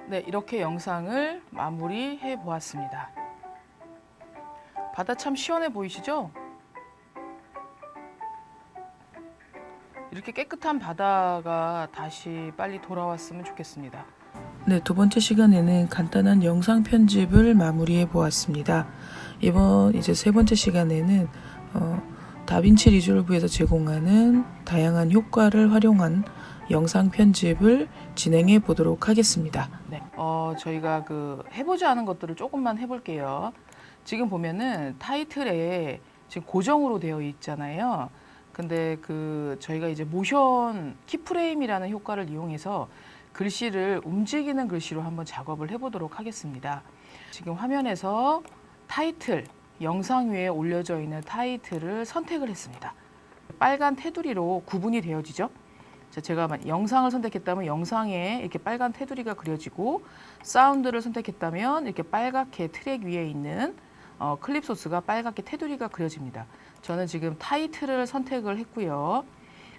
네, 이렇게 영상을 마무리해 보았습니다. 바다 참 시원해 보이시죠? 이렇게 깨끗한 바다가 다시 빨리 돌아왔으면 좋겠습니다. 네, 두 번째 시간에는 간단한 영상 편집을 마무리해 보았습니다. 이번 이제 세 번째 시간에는 다빈치 리졸브에서 제공하는 다양한 효과를 활용한 영상 편집을 진행해 보도록 하겠습니다. 네, 저희가 해보지 않은 것들을 조금만 해볼게요. 지금 보면은 타이틀에 지금 고정으로 되어 있잖아요. 근데 저희가 이제 모션 키프레임이라는 효과를 이용해서 글씨를 움직이는 글씨로 한번 작업을 해보도록 하겠습니다. 지금 화면에서 타이틀, 영상 위에 올려져 있는 타이틀을 선택을 했습니다. 빨간 테두리로 구분이 되어지죠. 제가 영상을 선택했다면 영상에 이렇게 빨간 테두리가 그려지고, 사운드를 선택했다면 이렇게 빨갛게 트랙 위에 있는 클립 소스가 빨갛게 테두리가 그려집니다. 저는 지금 타이틀을 선택을 했고요.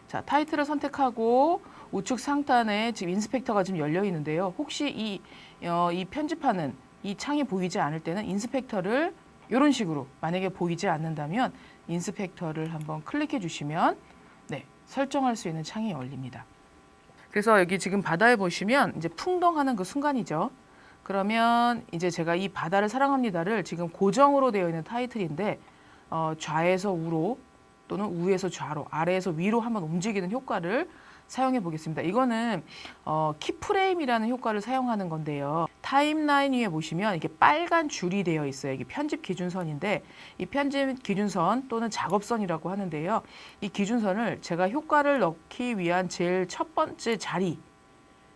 자, 타이틀을 선택하고 우측 상단에 지금 인스펙터가 지금 열려 있는데요. 혹시 이 편집하는 이 창이 보이지 않을 때는 인스펙터를 이런 식으로, 만약에 보이지 않는다면 인스펙터를 한번 클릭해 주시면 네, 설정할 수 있는 창이 열립니다. 그래서 여기 지금 바다에 보시면 이제 풍덩하는 그 순간이죠. 그러면 이제 제가 이 바다를 사랑합니다를 지금 고정으로 되어 있는 타이틀인데 좌에서 우로 또는 우에서 좌로, 아래에서 위로 한번 움직이는 효과를 사용해 보겠습니다. 이거는 키프레임이라는 효과를 사용하는 건데요. 타임라인 위에 보시면 이게 빨간 줄이 되어 있어요. 이게 편집 기준선인데, 이 편집 기준선 또는 작업선이라고 하는데요. 이 기준선을 제가 효과를 넣기 위한 제일 첫 번째 자리,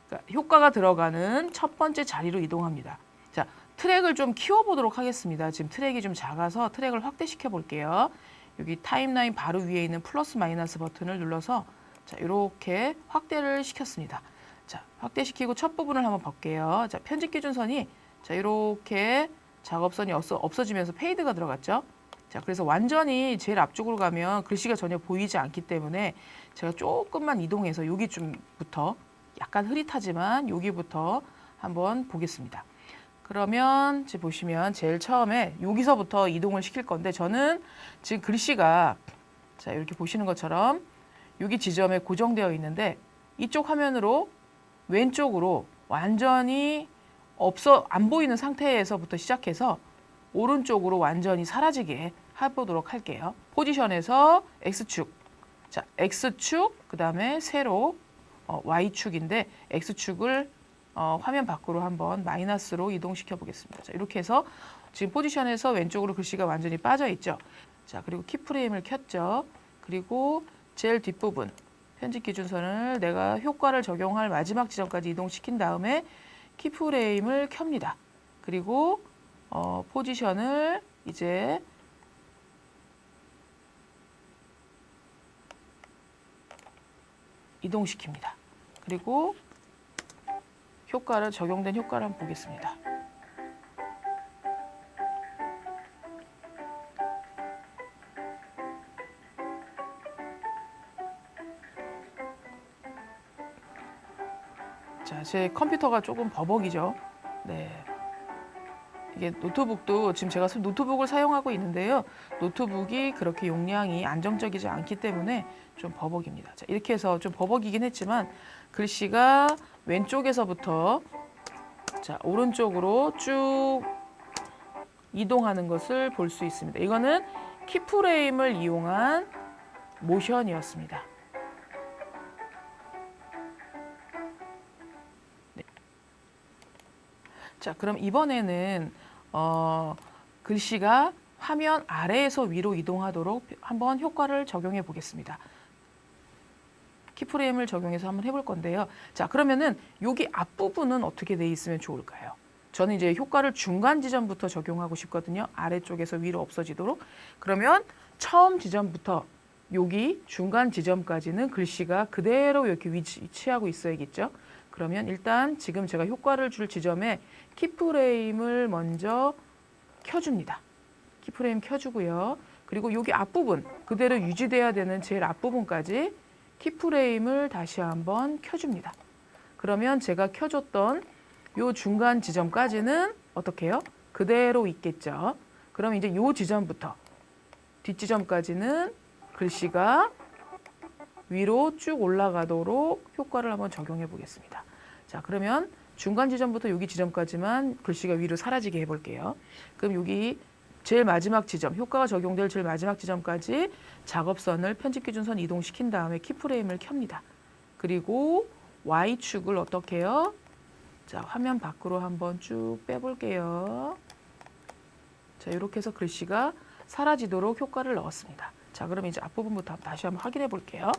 그러니까 효과가 들어가는 첫 번째 자리로 이동합니다. 자, 트랙을 좀 키워보도록 하겠습니다. 지금 트랙이 좀 작아서 트랙을 확대시켜 볼게요. 여기 타임라인 바로 위에 있는 플러스 마이너스 버튼을 눌러서 자, 이렇게 확대를 시켰습니다. 자, 확대시키고 첫 부분을 한번 볼게요. 자, 편집 기준선이 자, 이렇게 작업선이 없어지면서 페이드가 들어갔죠. 자, 그래서 완전히 제일 앞쪽으로 가면 글씨가 전혀 보이지 않기 때문에 제가 조금만 이동해서 여기 좀부터, 약간 흐릿하지만 여기부터 한번 보겠습니다. 그러면 지금 보시면 제일 처음에 여기서부터 이동을 시킬 건데, 저는 지금 글씨가 자, 이렇게 보시는 것처럼 여기 지점에 고정되어 있는데, 이쪽 화면으로 왼쪽으로 완전히 안 보이는 상태에서부터 시작해서 오른쪽으로 완전히 사라지게 해보도록 할게요. 포지션에서 X축, 자, X축, 그 다음에 세로 Y축인데 X축을 화면 밖으로 한번 마이너스로 이동시켜 보겠습니다. 자, 이렇게 해서 지금 포지션에서 왼쪽으로 글씨가 완전히 빠져 있죠. 자, 그리고 키프레임을 켰죠. 그리고 제일 뒷부분 편집 기준선을 내가 효과를 적용할 마지막 지점까지 이동시킨 다음에 키프레임을 켭니다. 그리고 포지션을 이제 이동시킵니다. 그리고 적용된 효과를 한번 보겠습니다. 자, 제 컴퓨터가 조금 버벅이죠. 네. 이게 노트북도 지금 제가 노트북을 사용하고 있는데요. 노트북이 그렇게 용량이 안정적이지 않기 때문에 좀 버벅입니다. 자, 이렇게 해서 좀 버벅이긴 했지만 글씨가 왼쪽에서부터 자, 오른쪽으로 쭉 이동하는 것을 볼 수 있습니다. 이거는 키프레임을 이용한 모션이었습니다. 네. 자, 그럼 이번에는 글씨가 화면 아래에서 위로 이동하도록 한번 효과를 적용해 보겠습니다. 키프레임을 적용해서 한번 해볼 건데요. 자, 그러면은 여기 앞부분은 어떻게 돼 있으면 좋을까요? 저는 이제 효과를 중간 지점부터 적용하고 싶거든요. 아래쪽에서 위로 없어지도록. 그러면 처음 지점부터 여기 중간 지점까지는 글씨가 그대로 이렇게 위치하고 있어야겠죠. 그러면 일단 지금 제가 효과를 줄 지점에 키프레임을 먼저 켜줍니다. 키프레임 켜주고요. 그리고 여기 앞부분 그대로 유지돼야 되는 제일 앞부분까지 키프레임을 다시 한번 켜줍니다. 그러면 제가 켜줬던 요 중간 지점까지는 어떻게 해요? 그대로 있겠죠. 그럼 이제 요 지점부터 뒷지점까지는 글씨가 위로 쭉 올라가도록 효과를 한번 적용해 보겠습니다. 자, 그러면 중간 지점부터 여기 지점까지만 글씨가 위로 사라지게 해볼게요. 그럼 여기 제일 마지막 지점, 효과가 적용될 제일 마지막 지점까지 작업선을 편집기준선 이동시킨 다음에 키프레임을 켭니다. 그리고 Y축을 어떻게 해요? 자, 화면 밖으로 한번 쭉 빼볼게요. 자, 이렇게 해서 글씨가 사라지도록 효과를 넣었습니다. 자, 그럼 이제 앞부분부터 다시 한번 확인해 볼게요.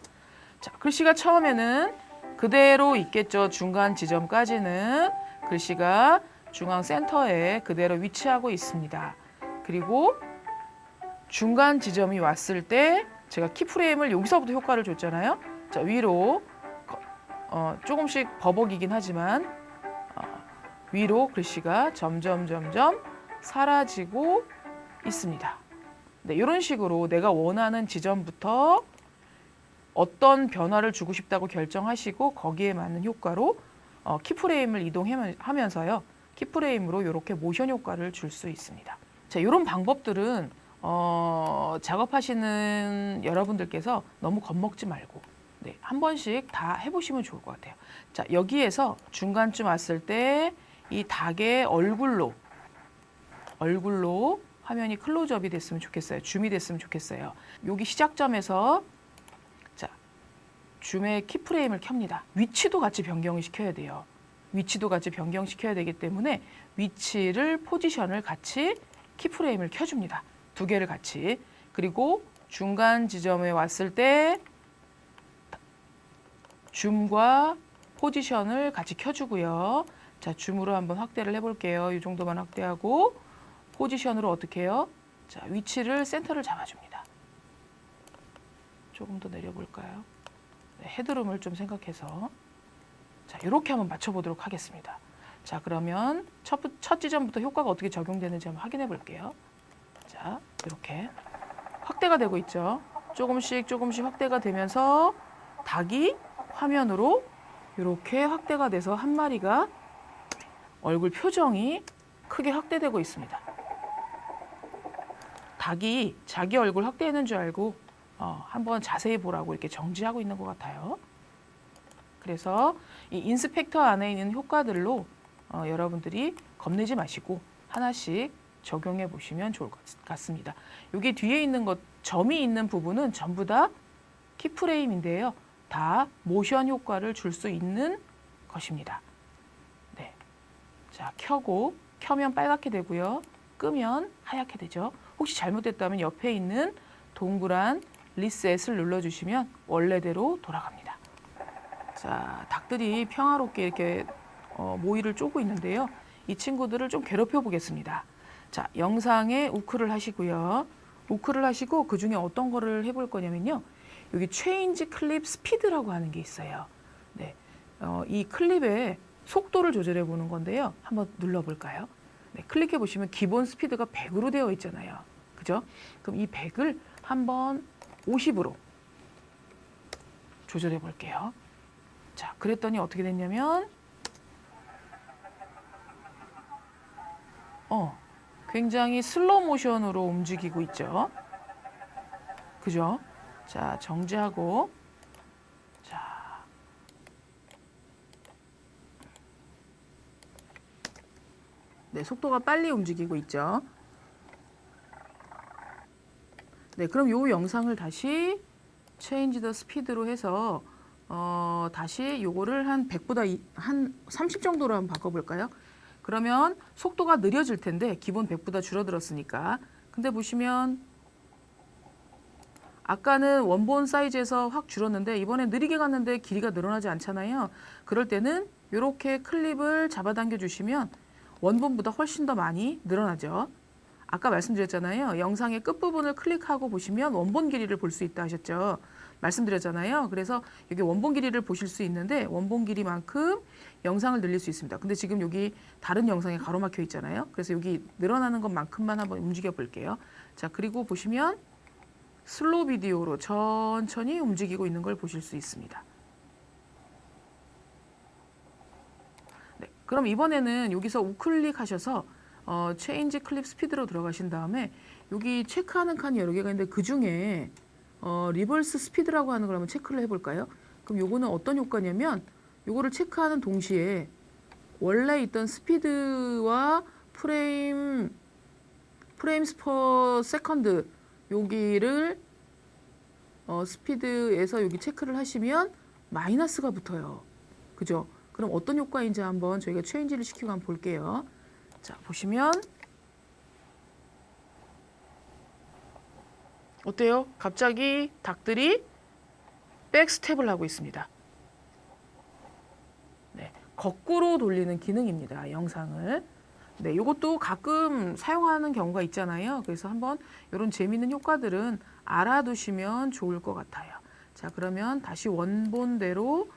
자, 글씨가 처음에는 그대로 있겠죠. 중간 지점까지는 글씨가 중앙 센터에 그대로 위치하고 있습니다. 그리고 중간 지점이 왔을 때 제가 키프레임을 여기서부터 효과를 줬잖아요. 자, 위로 조금씩 버벅이긴 하지만 위로 글씨가 점점 사라지고 있습니다. 네, 이런 식으로 내가 원하는 지점부터 어떤 변화를 주고 싶다고 결정하시고 거기에 맞는 효과로 키프레임을 이동하면서요. 키프레임으로 이렇게 모션 효과를 줄 수 있습니다. 자, 이런 방법들은 작업하시는 여러분들께서 너무 겁먹지 말고 네, 한 번씩 다 해보시면 좋을 것 같아요. 자, 여기에서 중간쯤 왔을 때 이 닭의 얼굴로 화면이 클로즈업이 됐으면 좋겠어요. 줌이 됐으면 좋겠어요. 여기 시작점에서 자, 줌의 키프레임을 켭니다. 위치도 같이 변경을 시켜야 돼요. 위치도 같이 변경시켜야 되기 때문에 위치를 포지션을 같이 키프레임을 켜줍니다. 두 개를 같이. 그리고 중간 지점에 왔을 때 줌과 포지션을 같이 켜주고요. 자, 줌으로 한번 확대를 해볼게요. 이 정도만 확대하고 포지션으로 어떻게 해요? 자, 위치를 센터를 잡아줍니다. 조금 더 내려볼까요? 네, 헤드룸을 좀 생각해서 자, 이렇게 한번 맞춰보도록 하겠습니다. 자, 그러면 첫 지점부터 효과가 어떻게 적용되는지 한번 확인해 볼게요. 자, 이렇게 확대가 되고 있죠. 조금씩 확대가 되면서 닭이 화면으로 이렇게 확대가 돼서 한 마리가 얼굴 표정이 크게 확대되고 있습니다. 닭이 자기 얼굴 확대했는 줄 알고 한번 자세히 보라고 이렇게 정지하고 있는 것 같아요. 그래서 이 인스펙터 안에 있는 효과들로 여러분들이 겁내지 마시고 하나씩 적용해 보시면 좋을 것 같습니다. 여기 뒤에 있는 것, 점이 있는 부분은 전부 다 키프레임인데요. 다 모션 효과를 줄 수 있는 것입니다. 네. 자, 켜면 빨갛게 되고요. 끄면 하얗게 되죠. 혹시 잘못됐다면 옆에 있는 동그란 리셋을 눌러주시면 원래대로 돌아갑니다. 자, 닭들이 평화롭게 이렇게 모이를 쪼고 있는데요. 이 친구들을 좀 괴롭혀 보겠습니다. 자, 영상에 우크를 하시고요. 우크를 하시고 그 중에 어떤 거를 해볼 거냐면요. 여기 체인지 클립 스피드라고 하는 게 있어요. 네, 이 클립의 속도를 조절해 보는 건데요. 한번 눌러볼까요? 네, 클릭해 보시면 기본 스피드가 100으로 되어 있잖아요. 그죠? 그럼 이 100을 한번 50으로 조절해 볼게요. 자, 그랬더니 어떻게 됐냐면 굉장히 슬로우 모션으로 움직이고 있죠. 그죠? 자, 정지하고 자, 네, 속도가 빨리 움직이고 있죠. 네, 그럼 요 영상을 다시 체인지 더 스피드로 해서 다시 요거를 한 100보다 한 30 정도로 한번 바꿔볼까요? 그러면 속도가 느려질 텐데 기본 100보다 줄어들었으니까. 근데 보시면 아까는 원본 사이즈에서 확 줄었는데 이번에 느리게 갔는데 길이가 늘어나지 않잖아요. 그럴 때는 이렇게 클립을 잡아당겨 주시면 원본보다 훨씬 더 많이 늘어나죠. 아까 말씀드렸잖아요. 영상의 끝부분을 클릭하고 보시면 원본 길이를 볼 수 있다 하셨죠. 말씀드렸잖아요. 그래서 여기 원본 길이를 보실 수 있는데 원본 길이만큼 영상을 늘릴 수 있습니다. 근데 지금 여기 다른 영상에 가로막혀 있잖아요. 그래서 여기 늘어나는 것만큼만 한번 움직여 볼게요. 자, 그리고 보시면 슬로우 비디오로 천천히 움직이고 있는 걸 보실 수 있습니다. 네, 그럼 이번에는 여기서 우클릭 하셔서 체인지 클립 스피드로 들어가신 다음에 여기 체크하는 칸이 여러 개가 있는데 그 중에 리버스 스피드라고 하는 걸 한번 체크를 해볼까요? 그럼 요거는 어떤 효과냐면 요거를 체크하는 동시에 원래 있던 스피드와 프레임스 퍼 세컨드 여기를 스피드에서 여기 체크를 하시면 마이너스가 붙어요. 그죠? 그럼 어떤 효과인지 한번 저희가 체인지를 시키고 한번 볼게요. 자, 보시면 어때요? 갑자기 닭들이 백스텝을 하고 있습니다. 네, 거꾸로 돌리는 기능입니다. 영상을. 네, 이것도 가끔 사용하는 경우가 있잖아요. 그래서 한번 이런 재미있는 효과들은 알아두시면 좋을 것 같아요. 자, 그러면 다시 원본대로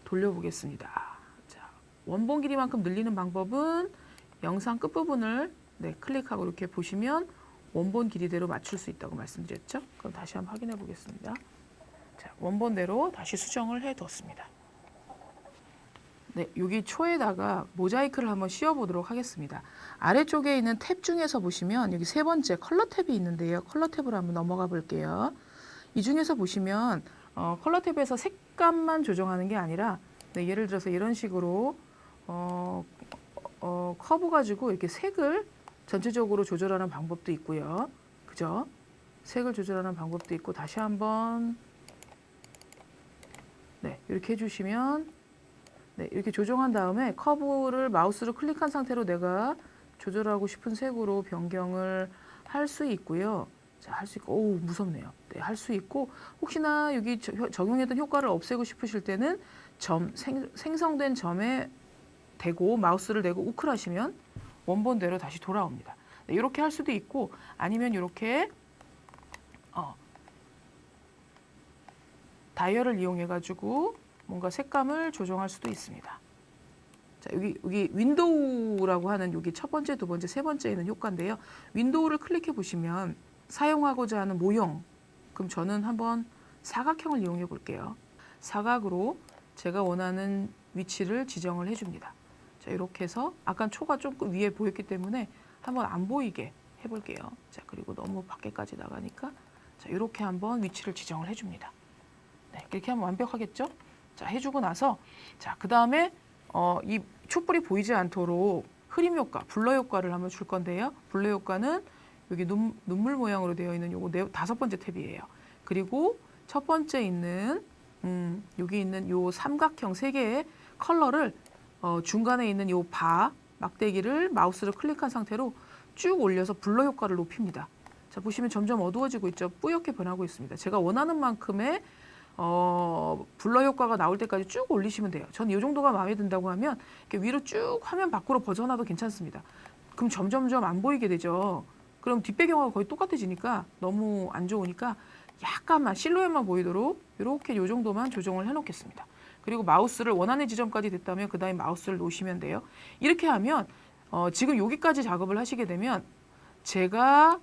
돌려보겠습니다. 자, 원본 길이만큼 늘리는 방법은 영상 끝부분을 클릭하고 이렇게 보시면 원본 길이대로 맞출 수 있다고 말씀드렸죠. 그럼 다시 한번 확인해 보겠습니다. 자, 원본대로 다시 수정을 해 뒀습니다. 네, 여기 초에다가 모자이크를 한번 씌워보도록 하겠습니다. 아래쪽에 있는 탭 중에서 보시면 여기 세 번째 컬러 탭이 있는데요. 컬러 탭으로 한번 넘어가 볼게요. 이 중에서 보시면 컬러 탭에서 색감만 조정하는 게 아니라 예를 들어서 이런 식으로 커브 가지고 이렇게 색을 전체적으로 조절하는 방법도 있고요. 그죠? 색을 조절하는 방법도 있고 다시 한번 이렇게 해주시면 이렇게 조정한 다음에 커브를 마우스로 클릭한 상태로 내가 조절하고 싶은 색으로 변경을 할 수 있고요. 자, 할 수 있고, 오, 무섭네요. 네, 할 수 있고, 혹시나 여기 적용했던 효과를 없애고 싶으실 때는 생성된 점에 대고, 마우스를 대고 우클하시면 원본대로 다시 돌아옵니다. 네, 이렇게 할 수도 있고, 아니면 이렇게, 다이얼을 이용해가지고, 뭔가 색감을 조정할 수도 있습니다. 자, 여기 윈도우라고 하는 여기 첫 번째, 두 번째, 세 번째에 있는 효과인데요. 윈도우를 클릭해 보시면 사용하고자 하는 모형. 그럼 저는 한번 사각형을 이용해 볼게요. 사각으로 제가 원하는 위치를 지정을 해줍니다. 자, 이렇게 해서 아까 초가 조금 위에 보였기 때문에 한번 안 보이게 해볼게요. 자, 그리고 너무 밖에까지 나가니까 자, 이렇게 한번 위치를 지정을 해줍니다. 네, 이렇게 하면 완벽하겠죠? 자, 해주고 나서 자, 그 다음에 이 촛불이 보이지 않도록 흐림 효과, 블러 효과를 한번 줄 건데요. 블러 효과는 여기 눈물 모양으로 되어 있는 요거 다섯 번째 탭이에요. 그리고 첫 번째 있는 여기 있는 요 삼각형 세 개의 컬러를 중간에 있는 요 막대기를 마우스를 클릭한 상태로 쭉 올려서 블러 효과를 높입니다. 자, 보시면 점점 어두워지고 있죠. 뿌옇게 변하고 있습니다. 제가 원하는 만큼의 블러 효과가 나올 때까지 쭉 올리시면 돼요. 전 이 정도가 마음에 든다고 하면 이렇게 위로 쭉 화면 밖으로 벗어나도 괜찮습니다. 그럼 점점점 안 보이게 되죠. 그럼 뒷배경하고 거의 똑같아지니까 너무 안 좋으니까 약간만 실루엣만 보이도록 이렇게 이 정도만 조정을 해놓겠습니다. 그리고 마우스를 원하는 지점까지 됐다면 그 다음에 마우스를 놓으시면 돼요. 이렇게 하면 지금 여기까지 작업을 하시게 되면 제가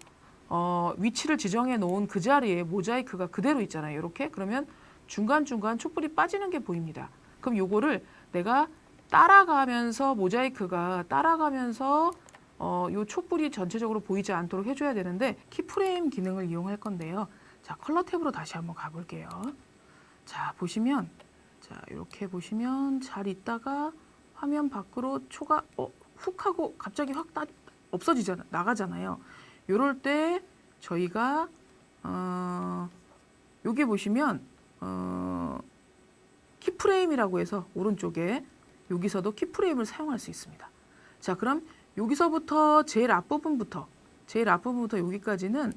위치를 지정해 놓은 그 자리에 모자이크가 그대로 있잖아요. 이렇게 그러면 중간중간 촛불이 빠지는 게 보입니다. 그럼 요거를 내가 따라가면서 모자이크가 따라가면서 요 촛불이 전체적으로 보이지 않도록 해줘야 되는데 키프레임 기능을 이용할 건데요. 자, 컬러 탭으로 다시 한번 가볼게요. 자, 보시면 자, 이렇게 보시면 잘 있다가 화면 밖으로 초가 훅 하고 갑자기 확 없어지잖아, 나가잖아요. 요럴 때 저희가 여기 보시면 키프레임이라고 해서 오른쪽에 여기서도 키프레임을 사용할 수 있습니다. 자, 그럼 여기서부터 제일 앞부분부터 여기까지는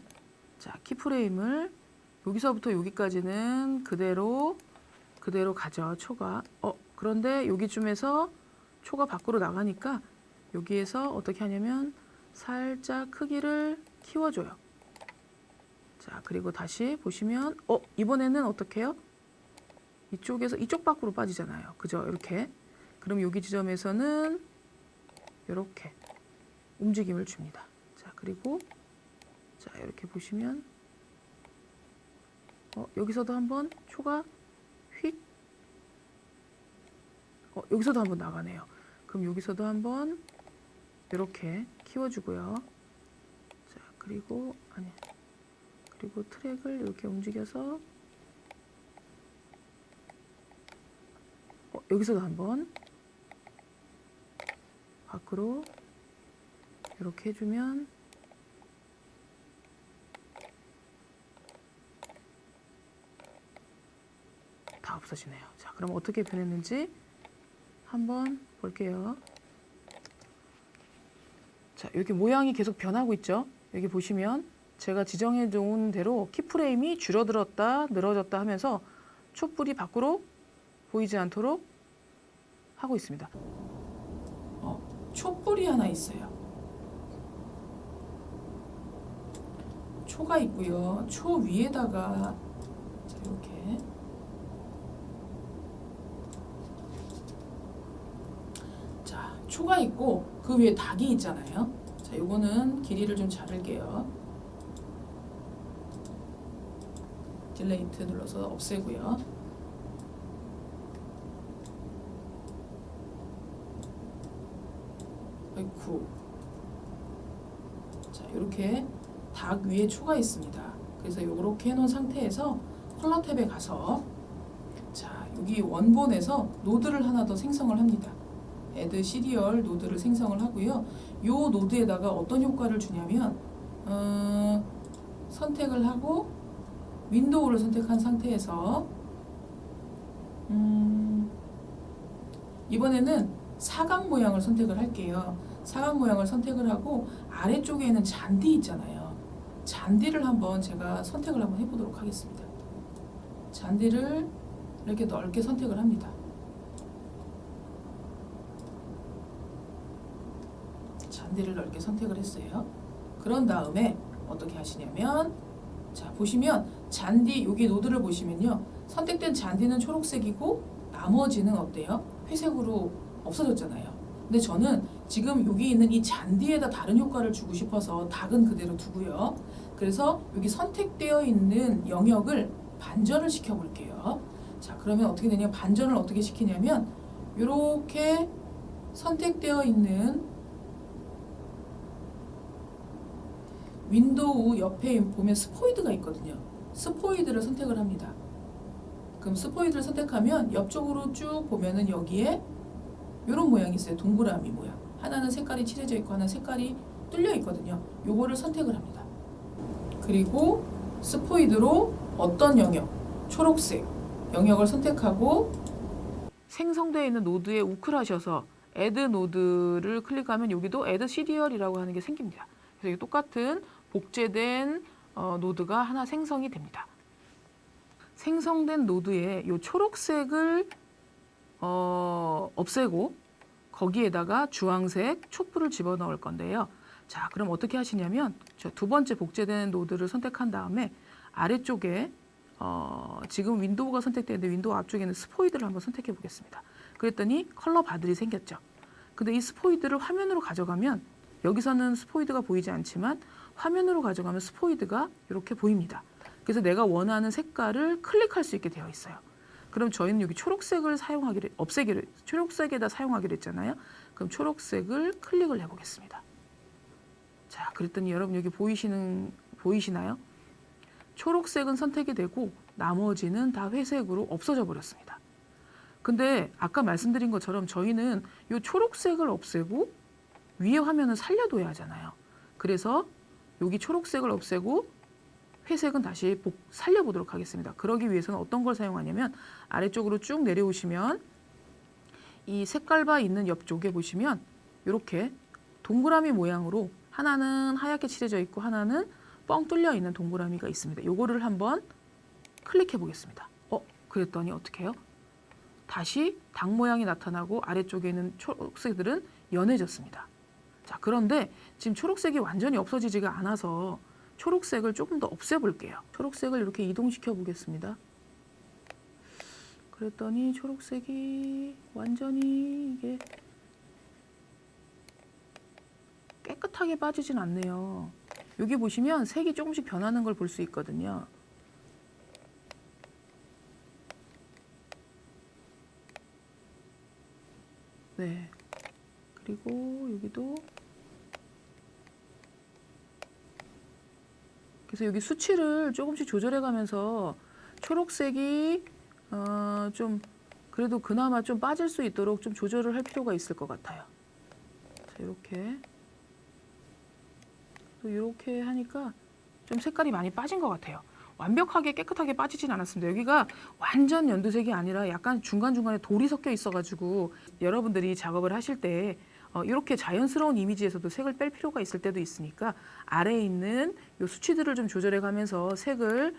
자, 키프레임을 여기서부터 여기까지는 그대로 가죠. 초가. 그런데 여기쯤에서 초가 밖으로 나가니까 여기에서 어떻게 하냐면 살짝 크기를 키워줘요. 자, 그리고 다시 보시면 이번에는 어떻게 해요? 이쪽에서 이쪽 밖으로 빠지잖아요. 그죠? 이렇게. 그럼 여기 지점에서는 이렇게 움직임을 줍니다. 자, 그리고 자, 이렇게 보시면 여기서도 한번 초가 휙. 여기서도 한번 나가네요. 그럼 여기서도 한번 이렇게 키워주고요. 자, 그리고 트랙을 이렇게 움직여서 여기서도 한번 밖으로 이렇게 해주면 다 없어지네요. 자, 그럼 어떻게 변했는지 한번 볼게요. 자, 여기 모양이 계속 변하고 있죠. 여기 보시면 제가 지정해 놓은 대로 키프레임이 줄어들었다 늘어졌다 하면서 촛불이 밖으로 보이지 않도록 하고 있습니다. 촛불이 하나 있어요. 초가 있고요. 초 위에다가 자, 이렇게 자, 초가 있고 그 위에 닭이 있잖아요. 자, 요거는 길이를 좀 자를게요. 딜레이트 눌러서 없애고요. 아이쿠. 자, 이렇게 닭 위에 초가 있습니다. 그래서 이렇게 해놓은 상태에서 컬러 탭에 가서 자, 여기 원본에서 노드를 하나 더 생성을 합니다. 애드 시리얼 노드를 생성을 하고요. 이 노드에다가 어떤 효과를 주냐면 선택을 하고 윈도우를 선택한 상태에서 이번에는 사각 모양을 선택을 할게요. 사각 모양을 선택을 하고 아래쪽에 있는 잔디 있잖아요. 잔디를 한번 제가 선택을 한번 해보도록 하겠습니다. 잔디를 이렇게 넓게 선택을 합니다. 잔디를 넓게 선택을 했어요. 그런 다음에 어떻게 하시냐면 자, 보시면 잔디 여기 노드를 보시면요. 선택된 잔디는 초록색이고 나머지는 어때요? 회색으로 없어졌잖아요. 근데 저는 지금 여기 있는 이 잔디에다 다른 효과를 주고 싶어서 닭은 그대로 두고요. 그래서 여기 선택되어 있는 영역을 반전을 시켜 볼게요. 자, 그러면 어떻게 되냐? 반전을 어떻게 시키냐면 이렇게 선택되어 있는 윈도우 옆에 보면 스포이드가 있거든요. 스포이드를 선택을 합니다. 그럼 스포이드를 선택하면 옆쪽으로 쭉 보면은 여기에 이런 모양이 있어요. 동그라미 모양. 하나는 색깔이 칠해져 있고 하나는 색깔이 뚫려 있거든요. 요거를 선택을 합니다. 그리고 스포이드로 어떤 영역, 초록색 영역을 선택하고 생성되어 있는 노드에 우클하셔서 애드 노드를 클릭하면 여기도 애드 시리얼이라고 하는 게 생깁니다. 그래서 이게 똑같은 복제된 노드가 하나 생성이 됩니다. 생성된 노드에 이 초록색을 없애고 거기에다가 주황색 촛불을 집어넣을 건데요. 자, 그럼 어떻게 하시냐면 저 두 번째 복제된 노드를 선택한 다음에 아래쪽에 지금 윈도우가 선택되는데 윈도우 앞쪽에는 스포이드를 한번 선택해 보겠습니다. 그랬더니 컬러 바들이 생겼죠. 근데 이 스포이드를 화면으로 가져가면 여기서는 스포이드가 보이지 않지만 화면으로 가져가면 스포이드가 이렇게 보입니다. 그래서 내가 원하는 색깔을 클릭할 수 있게 되어 있어요. 그럼 저희는 여기 초록색을 초록색에다 사용하기로 했잖아요. 그럼 초록색을 클릭을 해보겠습니다. 자, 그랬더니 여러분 여기 보이시나요? 초록색은 선택이 되고 나머지는 다 회색으로 없어져 버렸습니다. 근데 아까 말씀드린 것처럼 저희는 이 초록색을 없애고 위에 화면을 살려둬야 하잖아요. 그래서 여기 초록색을 없애고 회색은 다시 살려보도록 하겠습니다. 그러기 위해서는 어떤 걸 사용하냐면 아래쪽으로 쭉 내려오시면 이 색깔바 있는 옆쪽에 보시면 이렇게 동그라미 모양으로 하나는 하얗게 칠해져 있고 하나는 뻥 뚫려 있는 동그라미가 있습니다. 요거를 한번 클릭해 보겠습니다. 그랬더니 어떻게 해요? 다시 닭 모양이 나타나고 아래쪽에 있는 초록색들은 연해졌습니다. 자, 그런데 지금 초록색이 완전히 없어지지가 않아서 초록색을 조금 더 없애볼게요. 초록색을 이렇게 이동시켜 보겠습니다. 그랬더니 초록색이 완전히 이게 깨끗하게 빠지진 않네요. 여기 보시면 색이 조금씩 변하는 걸 볼 수 있거든요. 네. 그리고 여기도 그래서 여기 수치를 조금씩 조절해 가면서 초록색이 좀 그래도 그나마 좀 빠질 수 있도록 좀 조절을 할 필요가 있을 것 같아요. 자, 이렇게 또 이렇게 하니까 좀 색깔이 많이 빠진 것 같아요. 완벽하게 깨끗하게 빠지진 않았습니다. 여기가 완전 연두색이 아니라 약간 중간중간에 돌이 섞여 있어가지고 여러분들이 작업을 하실 때 이렇게 자연스러운 이미지에서도 색을 뺄 필요가 있을 때도 있으니까 아래에 있는 이 수치들을 좀 조절해 가면서 색을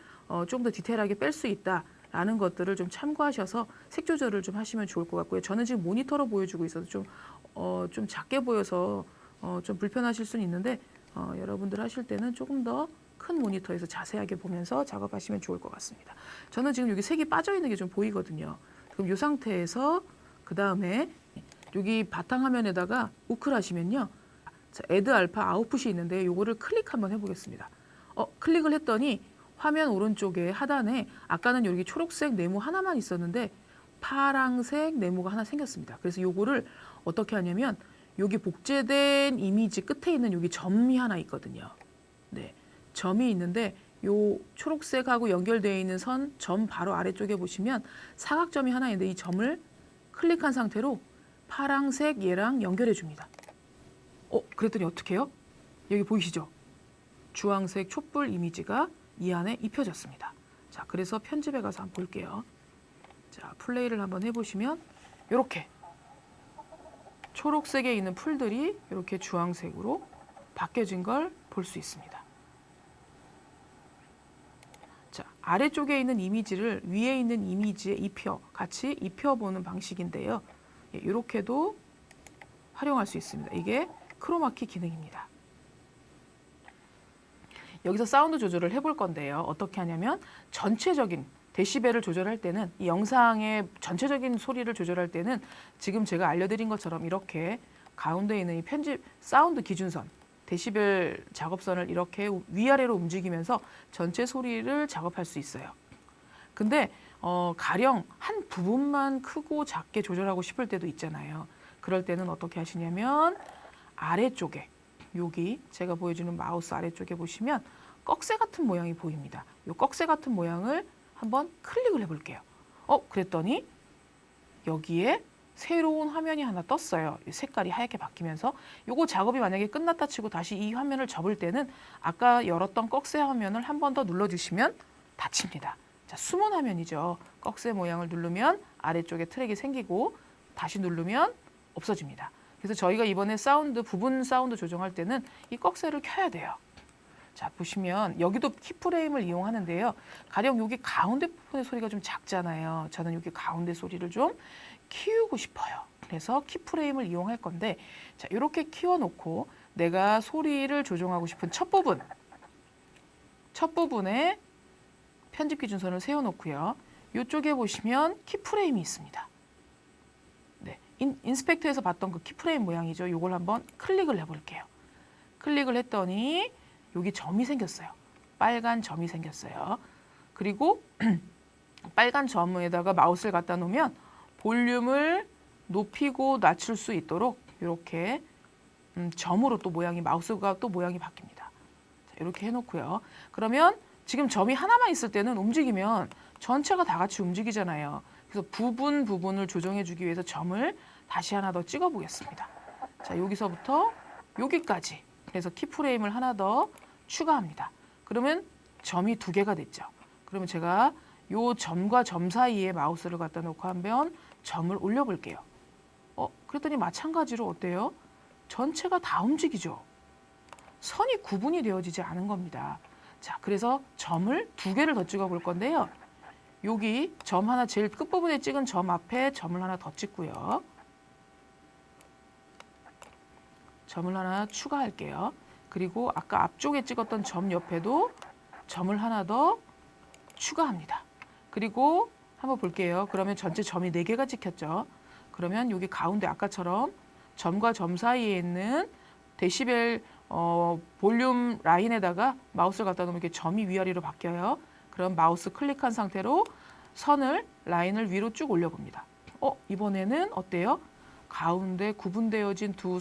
좀 더 디테일하게 뺄 수 있다라는 것들을 좀 참고하셔서 색 조절을 좀 하시면 좋을 것 같고요. 저는 지금 모니터로 보여주고 있어서 좀 작게 보여서 좀 불편하실 수는 있는데 여러분들 하실 때는 조금 더 큰 모니터에서 자세하게 보면서 작업하시면 좋을 것 같습니다. 저는 지금 여기 색이 빠져 있는 게 좀 보이거든요. 그럼 이 상태에서 그 다음에 여기 바탕화면에다가 우클 하시면요. 자, 애드 알파 아웃풋이 있는데 요거를 클릭 한번 해보겠습니다. 클릭을 했더니 화면 오른쪽에 하단에 아까는 여기 초록색 네모 하나만 있었는데 파랑색 네모가 하나 생겼습니다. 그래서 요거를 어떻게 하냐면 여기 복제된 이미지 끝에 있는 여기 점이 하나 있거든요. 네, 점이 있는데 요 초록색하고 연결되어 있는 점 바로 아래쪽에 보시면 사각점이 하나 있는데 이 점을 클릭한 상태로 파랑색 얘랑 연결해 줍니다. 그랬더니 어떻게 해요? 여기 보이시죠? 주황색 촛불 이미지가 이 안에 입혀졌습니다. 자, 그래서 편집에 가서 한번 볼게요. 자, 플레이를 한번 해보시면 이렇게 초록색에 있는 풀들이 이렇게 주황색으로 바뀌어진 걸 볼 수 있습니다. 자, 아래쪽에 있는 이미지를 위에 있는 이미지에 같이 입혀보는 방식인데요. 이렇게도 활용할 수 있습니다. 이게 크로마키 기능입니다. 여기서 사운드 조절을 해볼 건데요. 어떻게 하냐면 전체적인 데시벨을 조절할 때는 이 영상의 전체적인 소리를 조절할 때는 지금 제가 알려드린 것처럼 이렇게 가운데 있는 이 편집 사운드 기준선 데시벨 작업선을 이렇게 위아래로 움직이면서 전체 소리를 작업할 수 있어요. 근데 가령 한 부분만 크고 작게 조절하고 싶을 때도 있잖아요. 그럴 때는 어떻게 하시냐면 아래쪽에 여기 제가 보여주는 마우스 아래쪽에 보시면 꺽쇠 같은 모양이 보입니다. 이 꺽쇠 같은 모양을 한번 클릭을 해볼게요. 그랬더니 여기에 새로운 화면이 하나 떴어요. 색깔이 하얗게 바뀌면서 요거 작업이 만약에 끝났다 치고 다시 이 화면을 접을 때는 아까 열었던 꺽쇠 화면을 한 번 더 눌러주시면 닫힙니다. 자, 숨은 화면이죠. 꺽쇠 모양을 누르면 아래쪽에 트랙이 생기고 다시 누르면 없어집니다. 그래서 저희가 이번에 부분 사운드 조정할 때는 이 꺽쇠를 켜야 돼요. 자, 보시면 여기도 키프레임을 이용하는데요. 가령 여기 가운데 부분의 소리가 좀 작잖아요. 저는 여기 가운데 소리를 좀 키우고 싶어요. 그래서 키프레임을 이용할 건데, 자, 이렇게 키워놓고 내가 소리를 조정하고 싶은 첫 부분에 편집 기준선을 세워놓고요. 이쪽에 보시면 키프레임이 있습니다. 네, 인스펙터에서 봤던 그 키프레임 모양이죠. 이걸 한번 클릭을 해볼게요. 클릭을 했더니 여기 점이 생겼어요. 빨간 점이 생겼어요. 그리고 빨간 점에다가 마우스를 갖다 놓으면 볼륨을 높이고 낮출 수 있도록 이렇게 점으로 또 마우스가 또 모양이 바뀝니다. 자, 이렇게 해놓고요. 그러면 지금 점이 하나만 있을 때는 움직이면 전체가 다 같이 움직이잖아요. 그래서 부분을 조정해주기 위해서 점을 다시 하나 더 찍어 보겠습니다. 자, 여기서부터 여기까지. 그래서 키프레임을 하나 더 추가합니다. 그러면 점이 2개가 됐죠. 그러면 제가 요 점과 점 사이에 마우스를 갖다 놓고 한번 점을 올려볼게요. 그랬더니 마찬가지로 어때요? 전체가 다 움직이죠. 선이 구분이 되어지지 않은 겁니다. 자, 그래서 점을 2개를 더 찍어 볼 건데요. 여기 점 하나 제일 끝부분에 찍은 점 앞에 점을 하나 더 찍고요. 점을 하나 추가할게요. 그리고 아까 앞쪽에 찍었던 점 옆에도 점을 하나 더 추가합니다. 그리고 한번 볼게요. 그러면 전체 점이 4개가 찍혔죠. 그러면 여기 가운데 아까처럼 점과 점 사이에 있는 데시벨 볼륨 라인에다가 마우스를 갖다 놓으면 이렇게 점이 위아래로 바뀌어요. 그럼 마우스 클릭한 상태로 라인을 위로 쭉 올려봅니다. 이번에는 어때요? 가운데 구분되어진 두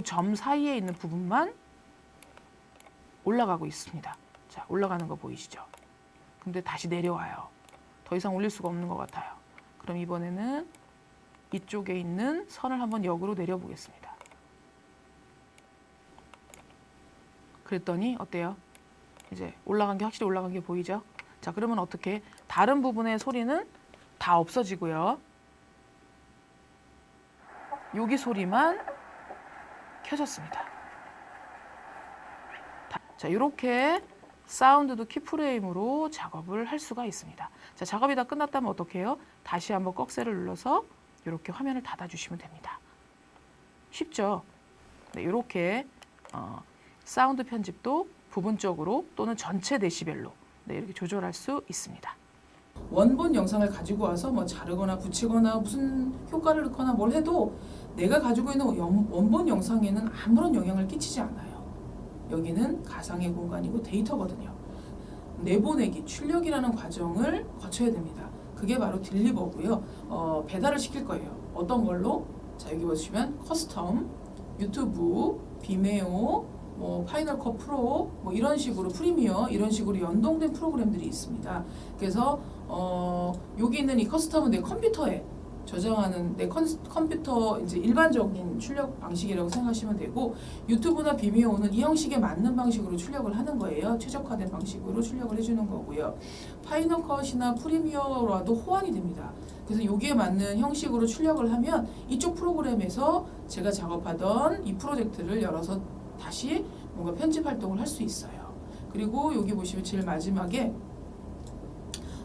점 사이에 있는 부분만 올라가고 있습니다. 자, 올라가는 거 보이시죠? 근데 다시 내려와요. 더 이상 올릴 수가 없는 것 같아요. 그럼 이번에는 이쪽에 있는 선을 한번 역으로 내려보겠습니다. 그랬더니 어때요? 이제 올라간 게 확실히 올라간 게 보이죠? 자, 그러면 어떻게? 다른 부분의 소리는 다 없어지고요. 여기 소리만 켜졌습니다. 자, 이렇게 사운드도 키프레임으로 작업을 할 수가 있습니다. 자, 작업이 다 끝났다면 어떻게 해요? 다시 한번 꺽쇠를 눌러서 이렇게 화면을 닫아주시면 됩니다. 쉽죠? 네, 이렇게 사운드 편집도 부분적으로 또는 전체 데시벨로 네, 이렇게 조절할 수 있습니다. 원본 영상을 가지고 와서 뭐 자르거나 붙이거나 무슨 효과를 넣거나 뭘 해도 내가 가지고 있는 원본 영상에는 아무런 영향을 끼치지 않아요. 여기는 가상의 공간이고 데이터거든요. 내보내기, 출력이라는 과정을 거쳐야 됩니다. 그게 바로 딜리버고요. 배달을 시킬 거예요. 어떤 걸로? 자, 여기 보시면 커스텀, 유튜브, 비메오, 뭐 파이널 컷 프로, 뭐 이런 식으로 프리미어 이런 식으로 연동된 프로그램들이 있습니다. 그래서 여기 있는 이 커스텀은 내 컴퓨터에 저장하는 내 컴퓨터 이제 일반적인 출력 방식이라고 생각하시면 되고, 유튜브나 비미오는 이 형식에 맞는 방식으로 출력을 하는 거예요. 최적화된 방식으로 출력을 해주는 거고요. 파이널 컷이나 프리미어라도 호환이 됩니다. 그래서 여기에 맞는 형식으로 출력을 하면 이쪽 프로그램에서 제가 작업하던 이 프로젝트를 열어서 다시 뭔가 편집 활동을 할 수 있어요. 그리고 여기 보시면 제일 마지막에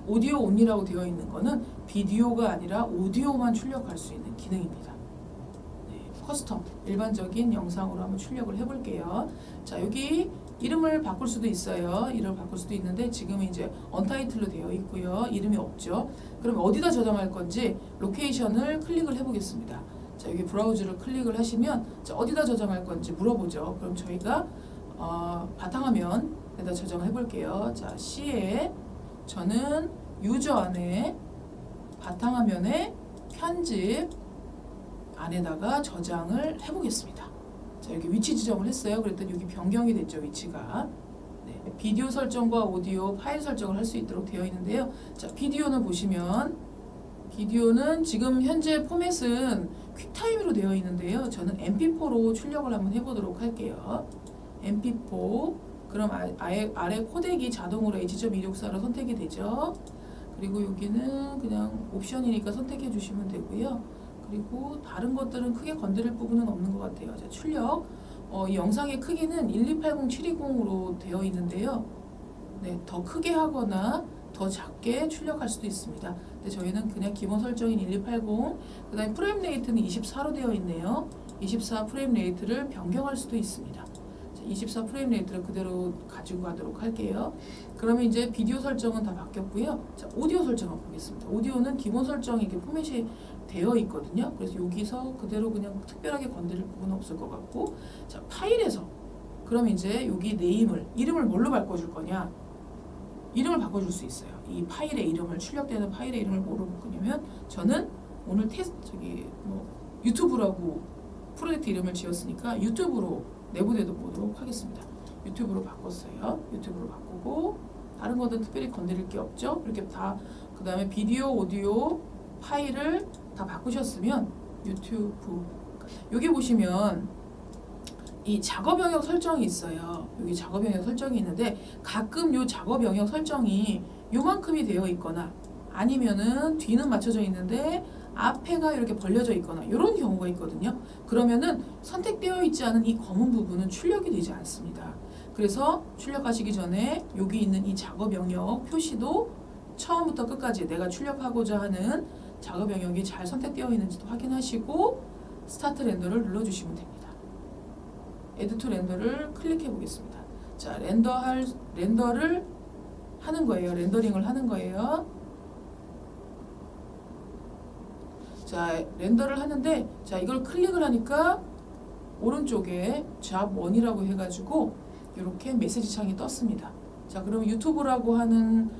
오디오 온리라고 되어 있는 거는 비디오가 아니라 오디오만 출력할 수 있는 기능입니다. 네, 커스텀, 일반적인 영상으로 한번 출력을 해볼게요. 자, 여기 이름을 바꿀 수도 있어요. 이름을 바꿀 수도 있는데 지금은 이제 언타이틀로 되어 있고요. 이름이 없죠. 그럼 어디다 저장할 건지 로케이션을 클릭을 해보겠습니다. 자, 여기 브라우저를 클릭을 하시면 자, 어디다 저장할 건지 물어보죠. 그럼 저희가 바탕화면에다 저장을 해볼게요. 자, C에 저는 유저 안에 바탕화면에 편집 안에다가 저장을 해보겠습니다. 자, 여기 위치 지정을 했어요. 그랬더니 여기 변경이 됐죠, 위치가. 네, 비디오 설정과 오디오 파일 설정을 할 수 있도록 되어 있는데요. 자, 비디오는 보시면 비디오는 지금 현재 포맷은 퀵타임으로 되어 있는데요. 저는 MP4로 출력을 한번 해보도록 할게요. MP4 그럼 아래 코덱이 자동으로 H.264로 선택이 되죠. 그리고 여기는 그냥 옵션이니까 선택해 주시면 되고요. 그리고 다른 것들은 크게 건드릴 부분은 없는 것 같아요. 자, 출력. 이 영상의 크기는 1280, 720으로 되어 있는데요. 네, 더 크게 하거나 더 작게 출력할 수도 있습니다. 근데 저희는 그냥 기본 설정인 1280, 그 다음에 프레임 레이트는 24로 되어 있네요. 24 프레임 레이트를 변경할 수도 있습니다. 24 프레임 레이트를 그대로 가지고 가도록 할게요. 그러면 이제 비디오 설정은 다 바뀌었고요. 자, 오디오 설정을 보겠습니다. 오디오는 기본 설정이 이렇게 포맷이 되어 있거든요. 그래서 여기서 그대로 그냥 특별하게 건드릴 부분은 없을 것 같고, 자, 파일에서 그럼 이제 여기 이름을 뭘로 바꿔줄 거냐? 이름을 바꿔줄 수 있어요. 이 파일의 이름을, 출력되는 파일의 이름을 뭐로 바꾸냐면, 저는 오늘 유튜브라고 프로젝트 이름을 지었으니까 유튜브로 내보내도 보도록 하겠습니다. 유튜브로 바꿨어요. 유튜브로 바꾸고 다른 것은 특별히 건드릴 게 없죠. 이렇게 다 그 다음에 비디오, 오디오 파일을 다 바꾸셨으면 유튜브 여기 보시면 이 작업 영역 설정이 있어요. 여기 작업 영역 설정이 있는데 가끔 이 작업 영역 설정이 요만큼이 되어 있거나 아니면은 뒤는 맞춰져 있는데 앞에가 이렇게 벌려져 있거나 이런 경우가 있거든요. 그러면은 선택되어 있지 않은 이 검은 부분은 출력이 되지 않습니다. 그래서 출력하시기 전에 여기 있는 이 작업 영역 표시도 처음부터 끝까지 내가 출력하고자 하는 작업 영역이 잘 선택되어 있는지도 확인하시고 스타트 렌더를 눌러주시면 됩니다. 애드 투 렌더를 클릭해 보겠습니다. 자, 렌더를 하는 거예요. 렌더링을 하는 거예요. 자, 렌더를 하는데 자, 이걸 클릭을 하니까 오른쪽에 잡 1이라고 해가지고 이렇게 메시지 창이 떴습니다. 자, 그러면 유튜브라고 하는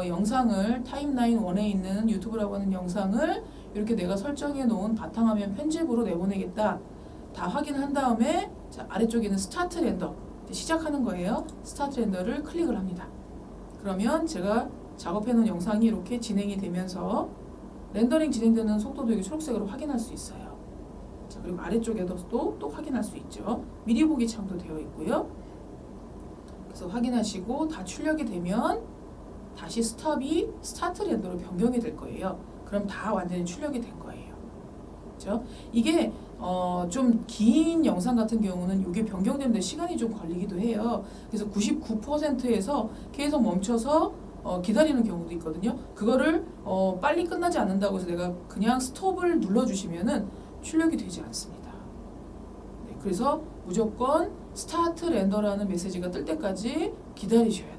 영상을 타임라인 1에 있는 유튜브라고 하는 영상을 이렇게 내가 설정해 놓은 바탕화면 편집으로 내보내겠다. 다 확인한 다음에 자, 아래쪽에 있는 스타트 렌더 시작하는 거예요. 스타트 렌더를 클릭을 합니다. 그러면 제가 작업해 놓은 영상이 이렇게 진행이 되면서 렌더링 진행되는 속도도 여기 초록색으로 확인할 수 있어요. 자, 그리고 아래쪽에도 또 확인할 수 있죠. 미리 보기 창도 되어 있고요. 그래서 확인하시고 다 출력이 되면 다시 스톱이 스타트 렌더로 변경이 될 거예요. 그럼 다 완전히 출력이 된 거예요. 그렇죠? 이게 좀 긴 영상 같은 경우는 이게 변경되는데 시간이 좀 걸리기도 해요. 그래서 99%에서 계속 멈춰서 기다리는 경우도 있거든요. 그거를 빨리 끝나지 않는다고 해서 내가 그냥 스톱을 눌러주시면은 출력이 되지 않습니다. 네, 그래서 무조건 스타트 렌더라는 메시지가 뜰 때까지 기다리셔야 돼요.